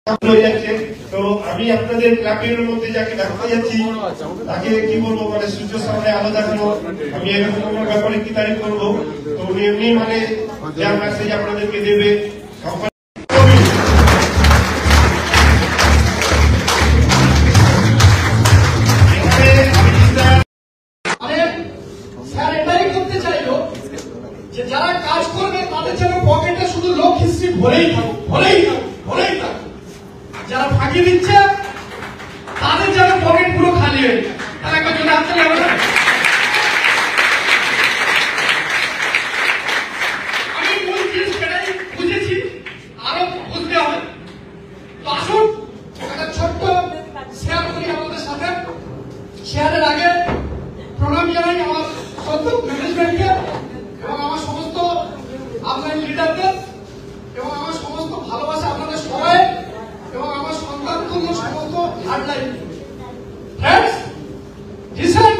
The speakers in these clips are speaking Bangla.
হয়ে যাচ্ছে। তো আমি আপনাদের ক্লাবের মধ্যে যাকে ডাকতে যাচ্ছি তাকে কি বলবো, মানে সূর্যের সামনে আলো দেখানো, আমি এরকম কোনো ব্যাপারে কি তারিখ করবো। তো উনি এমনি মানে যা মেসেজ আপনাদেরকে দেবে যারা কাজ করবে তাদের যেন পকেটে শুধু লোক হিস্ট্রি ভরেই থাকুক, ভরেই থাকুক, ভরেই থাকুক। যারা ফাঁকি দিচ্ছে তাদের যেন পকেট পুরো খালি হয়ে যায়। তারা একবার জন্য আসতে হবে না। আমি মূল জিনিস সেটাই বুঝেছি, আরো বুঝতে হবে। তো আসুন একটা ছোট্ট শেয়ার করি আমাদের সাথে। শেয়ারের আগে প্রণাম জানাই আমার সত্য ম্যানেজমেন্টকে এবং আমার সমস্ত আপনার লিডারদের এবং আমার সমস্ত ভালোবাসা আপনাদের সবাই এবং আমার সন্তান তুল্য সমস্ত হার্ডলাইন ফ্রেন্ডস। রিসেন্ট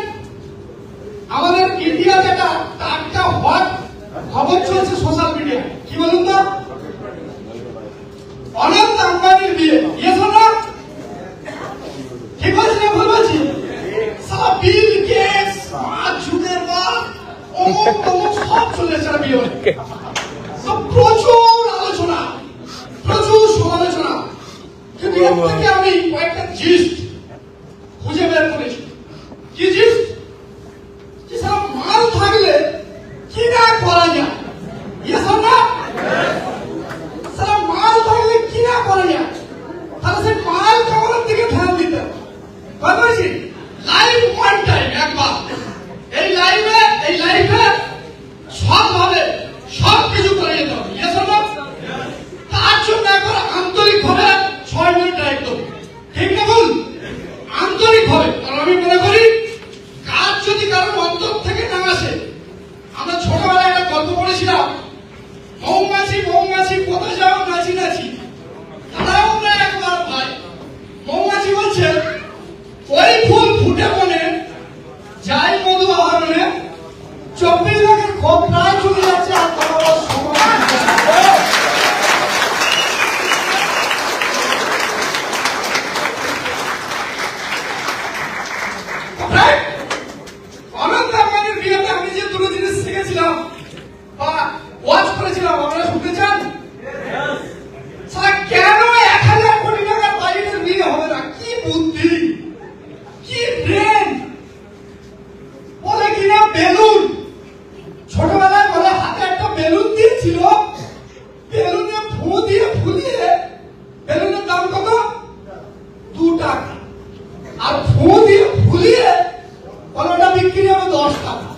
আমাদের ইন্ডিয়া যেটা টাটকা হট খবর চলছে সোশ্যাল মিডিয়া, কি বলুন তো, অনন্ত আম্বানির বিয়ে। Yes or not? ঠিক বলছি না ভুল বলছি? সারা বিল গেটস, মার্ক জুকারবার্গ, অমুক তমুক সব চলেছে বিয়ে হয়ে। প্রচুর আলোচনা, প্রচুর সমালোচনা, কিন্তু এর থেকে আমি কয়েকটা জিস্ট খুঁজে বের করেছি। কি জিস্ট? যে সারা মাল থাকলে কি না করা যায়। Yes or not? সারা মাল থাকলে কি না করা যায়, তাহলে সেই মাল কামানোর দিকে ধ্যান দিতে হবে। বুঝেছি? লাইফ ওয়ান টাইম, একবার। এই লাইফে সবভাবে সবকিছু করে যেতে হবে। Yes or not? তার জন্য একবার আন্তরিক ভাবে 6 মিনিট ড্রাইভ করবো। ঠিক না ভুল? আন্তরিক ভাবে। কারণ আমি মনে করি কাজ যদি কারোর অন্তর থেকে না আসে, আমরা ছোটবেলায় একটা গল্প পড়েছিলাম, মৌমাছি মৌমাছি কোথায় যাও নাচি নাচি, তারাও না একবার ভাই। মৌমাছি বলছে ওই ফুল ফুটে মনে যাই মধু আহরণে, 24 লাখের খোপ প্রায় চলে যাচ্ছে। আর তোমার সময় অনন্ত আম্বানির বিয়েতে আমি যে দুটো জিনিস শিখেছিলাম বা ওয়াচ করেছিলাম, আপনারা শুনতে চান? কেন 1000 কোটি টাকার বাজেটের বিয়ে হবে না? কি বুদ্ধি, কি ব্রেন। বলে কিনা বেলুন, ছোটবেলায় বলে হাতে একটা বেলুন দিয়েছিল, বেলুনে ফু দিয়ে ফুলিয়ে, বেলুনের দাম কত? 2 টাকা। আর ফু দিয়ে ফুলিয়ে ওটা বিক্রি হবে 10 টাকা।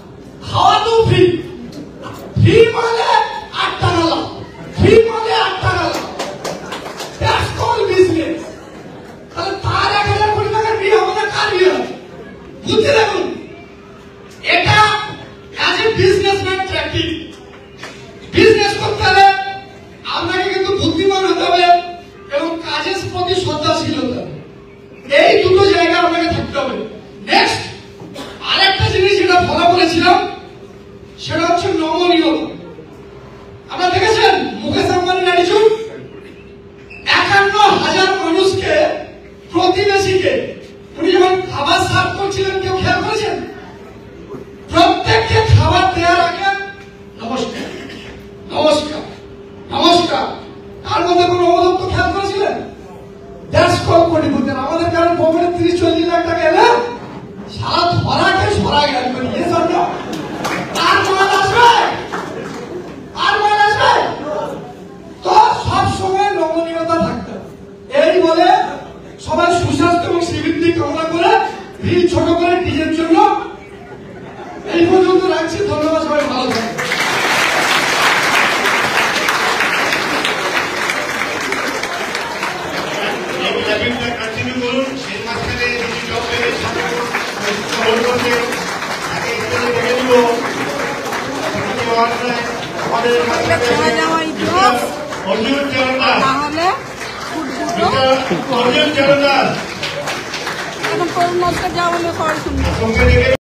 খাওয়া তো ফ্রি, ফ্রি মানে 8 টাকা লাভ, ফ্রি মানে 8 টাকা লাভ। That's call business. তাহলে তার 1000 কোটি টাকার বিয়ে হবে না, কার বিয়ে হবে? বুঝতে দেখুন, এটা as a businessman tracking. Business করতে হলে আপনাকে কিন্তু বুদ্ধিমান হতে হবে এবং কাজের প্রতি শ্রদ্ধাশীল হতে হবে। এই দুটো জায়গা আপনাকে থাকতে হবে। নেক্সট আরেকটা জিনিস যেটা ফলো করেছিলাম সেটা হচ্ছে নমনীয়তা। আপনারা দেখেছেন মুকেশ আম্বানির অ্যাটিটিউড, 51,000 মানুষকে, প্রতিবেশীকে উনি যখন খাবার সার্ভ করছিলেন, কেউ খেয়াল করেছেন? প্রত্যেককে খাবার দেওয়ার আগে নমস্কার, নমস্কার, নমস্কার। তার মধ্যে কোন অবদত্ত খেয়াল করেছিলেন? দ্যাটস কল কোটিপতি। আমাদের কারণ পকেটে 30-40 লাখ টাকা এলে সারা ধরাকে সরা গেল। Yes or no? আর মাল আসবে, আর মাল আসবে। তো সব সময় নমনীয়তা থাকতে হবে। এই বলে সবাই সুস্বাস্থ্য এবং শ্রীবৃদ্ধি কামনা করে ভিড় ছোট করে নিজের জন্য এই পর্যন্ত রাখছি। ধন্যবাদ, সবাই ভালো থাকবেন। কন্টিনিউ করুন। এর মাঝখানে যদি জব পেলে খবর করতে তাকে একটু দেখে দিব। আমাদের অর্জুন চরণদাস, অর্জুন চরণদাস এখন করুন যাওয়া হলে সবাই শুনবে।